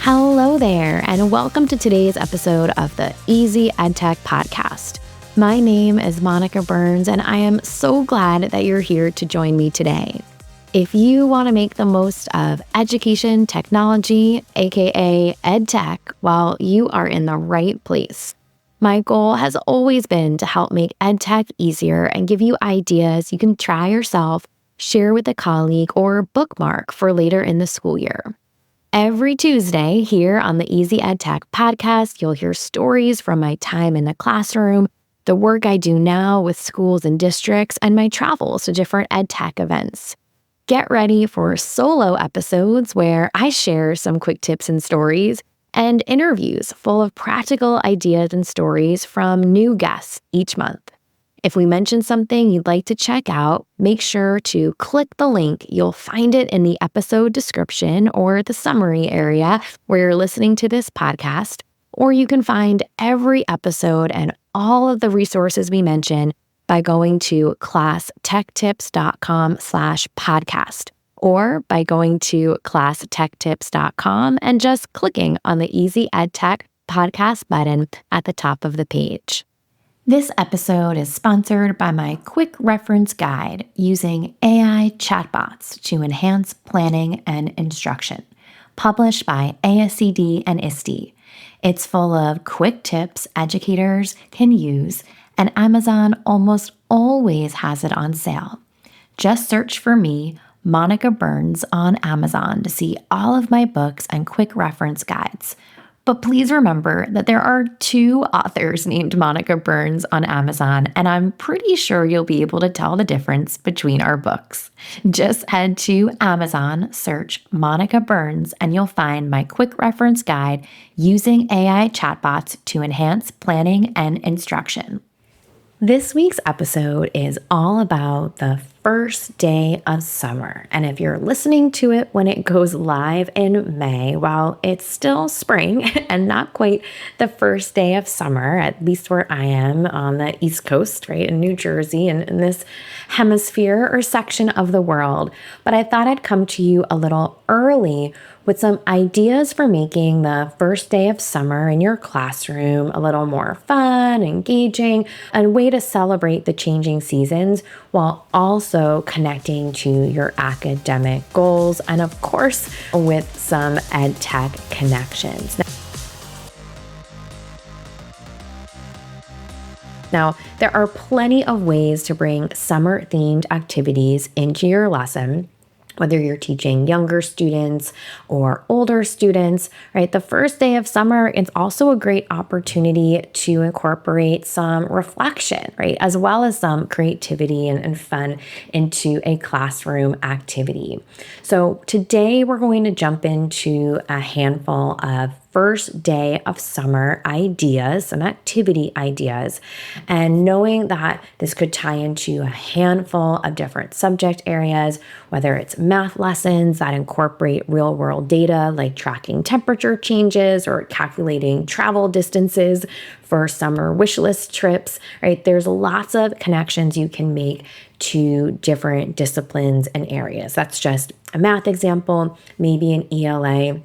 Hello there, and welcome to today's episode of the Easy EdTech podcast. My name is Monica Burns, and I am so glad that you're here to join me today. If you want to make the most of education technology, aka EdTech, well, you are in the right place. My goal has always been to help make EdTech easier and give you ideas you can try yourself, share with a colleague, or bookmark for later in the school year. Every Tuesday here on the Easy EdTech podcast, you'll hear stories from my time in the classroom, the work I do now with schools and districts, and my travels to different EdTech events. Get ready for solo episodes where I share some quick tips and stories, and interviews full of practical ideas and stories from new guests each month. If we mention something you'd like to check out, make sure to click the link. You'll find it in the episode description or the summary area where you're listening to this podcast, or you can find every episode and all of the resources we mention by going to classtechtips.com/podcast, or by going to classtechtips.com and just clicking on the Easy EdTech podcast button at the top of the page. This episode is sponsored by my quick reference guide using AI chatbots to enhance planning and instruction, published by ASCD and ISTE. It's full of quick tips educators can use, and Amazon almost always has it on sale. Just search for me, Monica Burns, on Amazon to see all of my books and quick reference guides. But please remember that there are 2 authors named Monica Burns on Amazon, and I'm pretty sure you'll be able to tell the difference between our books. Just head to Amazon, search Monica Burns, and you'll find my quick reference guide using AI chatbots to enhance planning and instruction. This week's episode is all about the first day of summer. And if you're listening to it when it goes live in May, well, it's still spring and not quite the first day of summer, at least where I am on the East Coast, right, in New Jersey and in this hemisphere or section of the world. But I thought I'd come to you a little early with some ideas for making the first day of summer in your classroom a little more fun, engaging, and a way to celebrate the changing seasons while also connecting to your academic goals and, of course, with some EdTech connections. Now, there are plenty of ways to bring summer-themed activities into your lesson, whether you're teaching younger students or older students, right? The first day of summer is also a great opportunity to incorporate some reflection, right? As well as some creativity and fun into a classroom activity. So today we're going to jump into a handful of first day of summer ideas, some activity ideas, and knowing that this could tie into a handful of different subject areas, whether it's math lessons that incorporate real world data like tracking temperature changes or calculating travel distances for summer wish list trips, right? There's lots of connections you can make to different disciplines and areas. That's just a math example, maybe an ELA.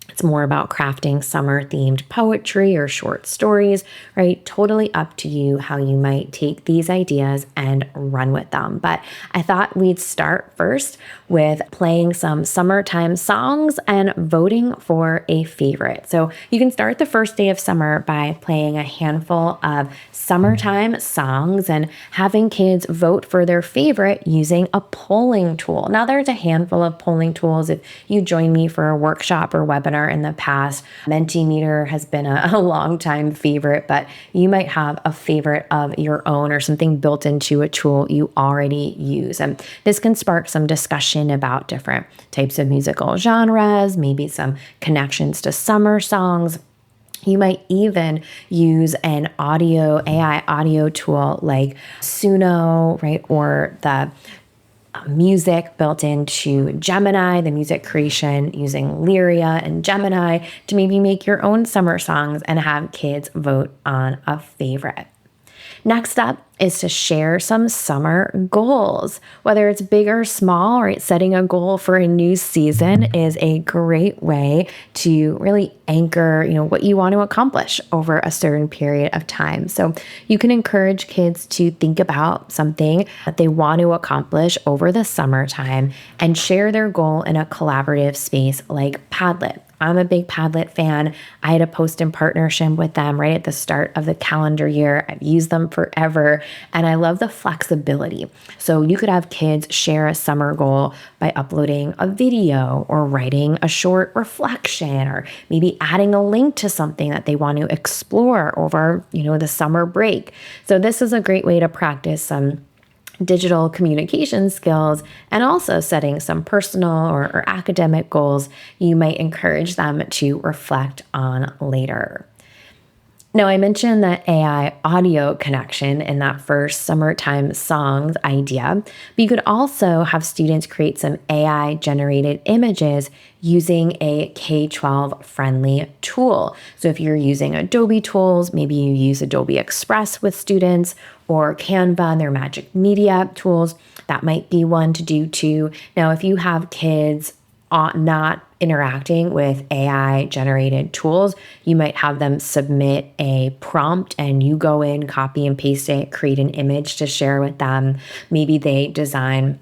It's more about crafting summer-themed poetry or short stories, right? Totally up to you how you might take these ideas and run with them. But I thought we'd start first with playing some summertime songs and voting for a favorite. So you can start the first day of summer by playing a handful of summertime songs and having kids vote for their favorite using a polling tool. Now, there's a handful of polling tools. If you join me for a workshop or webinar in the past, Mentimeter has been a long time favorite, but you might have a favorite of your own or something built into a tool you already use. And this can spark some discussion about different types of musical genres, maybe some connections to summer songs. You might even use an AI audio tool like Suno, right? Or the music built into Gemini, the music creation using Lyria and Gemini to maybe make your own summer songs and have kids vote on a favorite. Next up is to share some summer goals, whether it's big or small, right? Setting a goal for a new season is a great way to really anchor, what you want to accomplish over a certain period of time. So you can encourage kids to think about something that they want to accomplish over the summertime and share their goal in a collaborative space like Padlet. I'm a big Padlet fan. I had a post in partnership with them right at the start of the calendar year. I've used them forever, and I love the flexibility. So you could have kids share a summer goal by uploading a video or writing a short reflection or maybe adding a link to something that they want to explore over, the summer break. So this is a great way to practice some digital communication skills and also setting some personal or academic goals you might encourage them to reflect on later. Now, I mentioned the AI audio connection in that first summertime songs idea, but you could also have students create some AI generated images using a K-12 friendly tool. So if you're using Adobe tools, maybe you use Adobe Express with students or Canva and their Magic Media tools. That might be one to do too. Now, if you have kids not interacting with AI generated tools, you might have them submit a prompt and you go in, copy and paste it, create an image to share with them. Maybe they design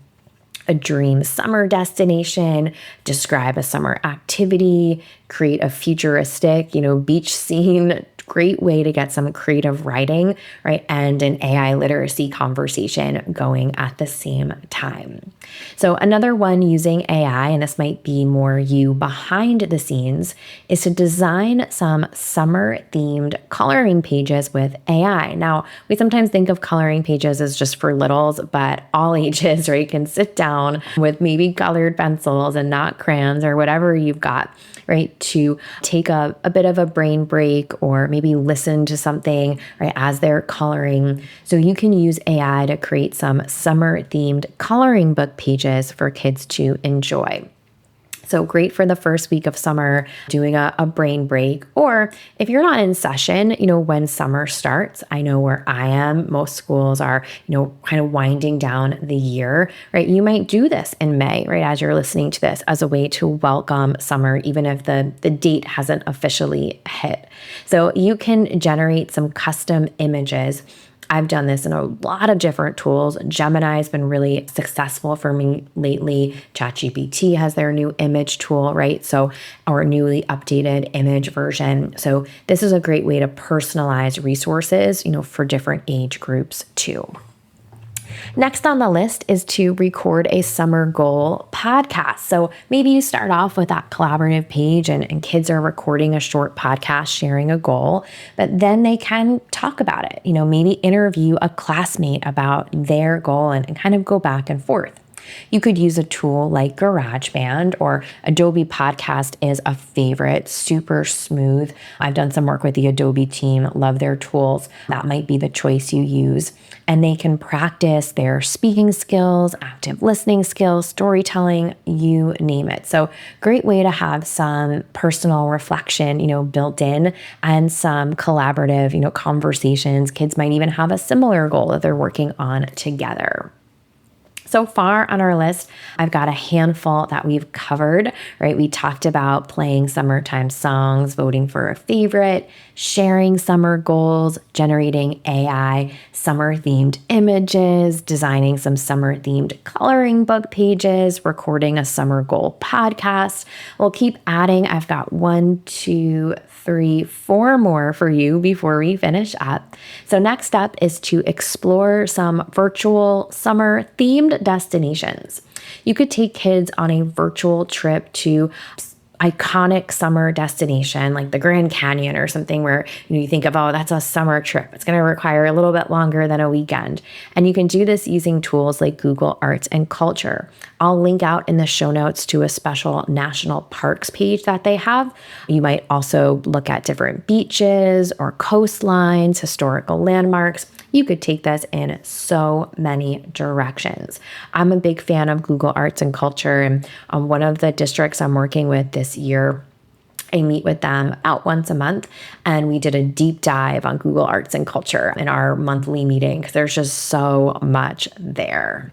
a dream summer destination, describe a summer activity, create a futuristic, beach scene. Great way to get some creative writing, right? And an AI literacy conversation going at the same time. So another one using AI, and this might be more you behind the scenes, is to design some summer themed coloring pages with AI. Now, we sometimes think of coloring pages as just for littles, but all ages, right, can sit down with maybe colored pencils and not crayons or whatever you've got, right, to take a bit of a brain break or maybe listen to something, right, as they're coloring. So you can use AI to create some summer themed coloring book pages for kids to enjoy. So great for the first week of summer, doing a brain break. Or if you're not in session, when summer starts, I know where I am, most schools are, kind of winding down the year, right? You might do this in May, right? As you're listening to this as a way to welcome summer, even if the date hasn't officially hit. So you can generate some custom images. I've done this in a lot of different tools. Gemini has been really successful for me lately. ChatGPT has their new image tool, right? So our newly updated image version. So this is a great way to personalize resources, for different age groups too. Next on the list is to record a summer goal podcast. So maybe you start off with that collaborative page and kids are recording a short podcast sharing a goal, but then they can talk about it, maybe interview a classmate about their goal and kind of go back and forth. You could use a tool like GarageBand or Adobe Podcast is a favorite, super smooth. I've done some work with the Adobe team, love their tools. That might be the choice you use. And they can practice their speaking skills, active listening skills, storytelling, you name it. So great way to have some personal reflection, built in and some collaborative, conversations. Kids might even have a similar goal that they're working on together. So far on our list, I've got a handful that we've covered, right? We talked about playing summertime songs, voting for a favorite, sharing summer goals, generating AI summer-themed images, designing some summer-themed coloring book pages, recording a summer goal podcast. We'll keep adding. I've got 1, 2, 3, 4 more for you before we finish up. So next up is to explore some virtual summer-themed destinations. You could take kids on a virtual trip to iconic summer destination like the Grand Canyon or something where you think of, oh, that's a summer trip. It's going to require a little bit longer than a weekend. And you can do this using tools like Google Arts and Culture. I'll link out in the show notes to a special national parks page that they have. You might also look at different beaches or coastlines, historical landmarks. You could take this in so many directions. I'm a big fan of Google Arts and Culture, and one of the districts I'm working with this year I meet with them out once a month, and we did a deep dive on Google Arts and Culture in our monthly meeting because there's just so much there.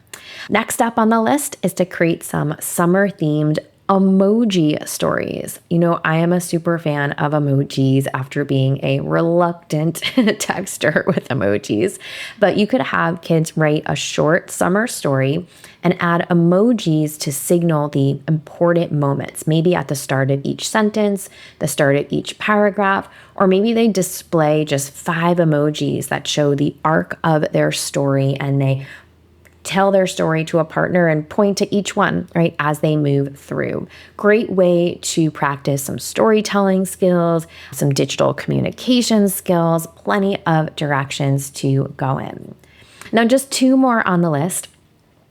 Next up on the list is to create some summer-themed emoji stories. I am a super fan of emojis after being a reluctant texter with emojis, but you could have kids write a short summer story and add emojis to signal the important moments, maybe at the start of each sentence, the start of each paragraph, or maybe they display just 5 emojis that show the arc of their story, and they tell their story to a partner and point to each one, right, as they move through. Great way to practice some storytelling skills, some digital communication skills, plenty of directions to go in. Now, just 2 more on the list.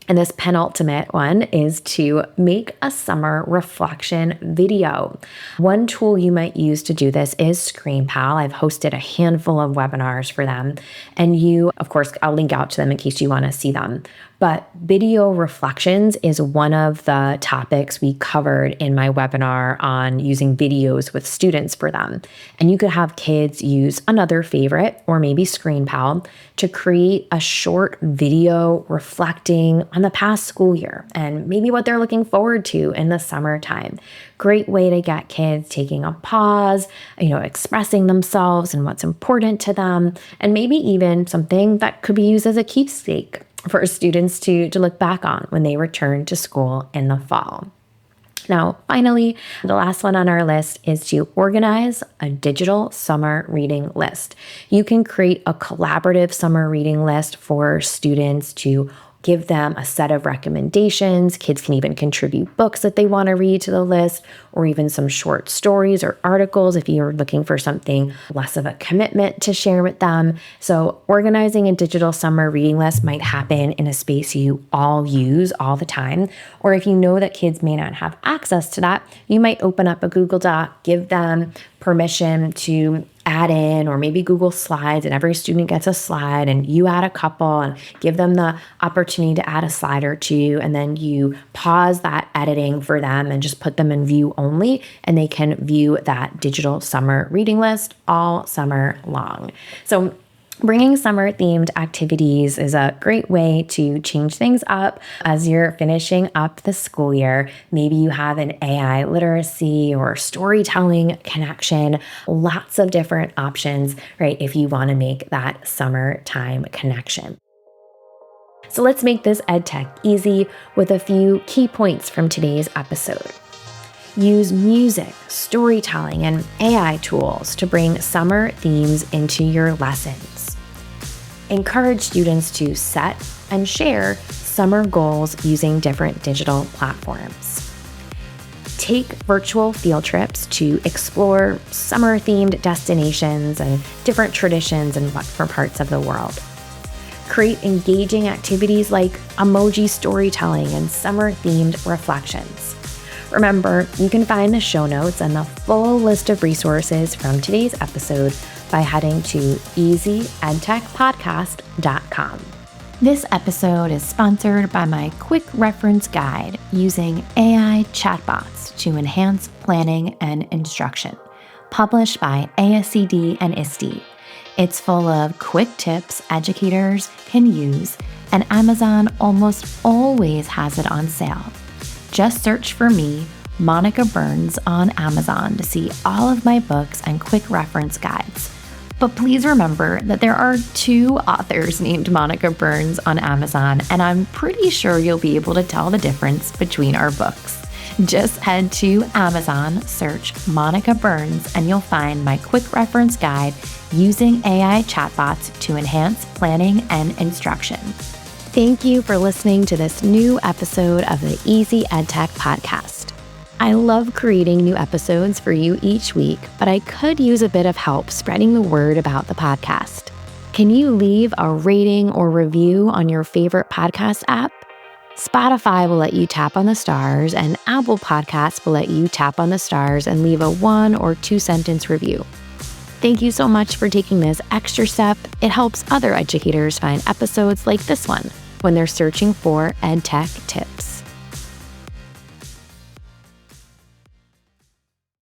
And this penultimate one is to make a summer reflection video. One tool you might use to do this is ScreenPal. I've hosted a handful of webinars for them. And of course, I'll link out to them in case you want to see them. But video reflections is one of the topics we covered in my webinar on using videos with students for them. And you could have kids use another favorite, or maybe ScreenPal, to create a short video reflecting on the past school year and maybe what they're looking forward to in the summertime. Great way to get kids taking a pause, expressing themselves and what's important to them, and maybe even something that could be used as a keepsake for students to look back on when they return to school in the fall. Now, finally, the last one on our list is to organize a digital summer reading list. You can create a collaborative summer reading list for students to give them a set of recommendations. Kids can even contribute books that they want to read to the list, or even some short stories or articles if you're looking for something less of a commitment to share with them. So organizing a digital summer reading list might happen in a space you all use all the time. Or if you know that kids may not have access to that, you might open up a Google Doc, give them permission to add in, or maybe Google Slides, and every student gets a slide and you add a couple and give them the opportunity to add a slide or 2. And then you pause that editing for them and just put them in view only, and they can view that digital summer reading list all summer long. So bringing summer-themed activities is a great way to change things up as you're finishing up the school year. Maybe you have an AI literacy or storytelling connection, lots of different options, right, if you want to make that summertime connection. So let's make this EdTech easy with a few key points from today's episode. Use music, storytelling, and AI tools to bring summer themes into your lessons. Encourage students to set and share summer goals using different digital platforms. Take virtual field trips to explore summer-themed destinations and different traditions in different parts of the world. Create engaging activities like emoji storytelling and summer-themed reflections. Remember, you can find the show notes and the full list of resources from today's episode by heading to easyedtechpodcast.com. This episode is sponsored by my quick reference guide using AI chatbots to enhance planning and instruction, published by ASCD and ISTE. It's full of quick tips educators can use, and Amazon almost always has it on sale. Just search for me, Monica Burns, on Amazon to see all of my books and quick reference guides. But please remember that there are 2 authors named Monica Burns on Amazon, and I'm pretty sure you'll be able to tell the difference between our books. Just head to Amazon, search Monica Burns, and you'll find my quick reference guide using AI chatbots to enhance planning and instruction. Thank you for listening to this new episode of the Easy EdTech Podcast. I love creating new episodes for you each week, but I could use a bit of help spreading the word about the podcast. Can you leave a rating or review on your favorite podcast app? Spotify will let you tap on the stars, and Apple Podcasts will let you tap on the stars and leave a 1 or 2 sentence review. Thank you so much for taking this extra step. It helps other educators find episodes like this one when they're searching for EdTech tips.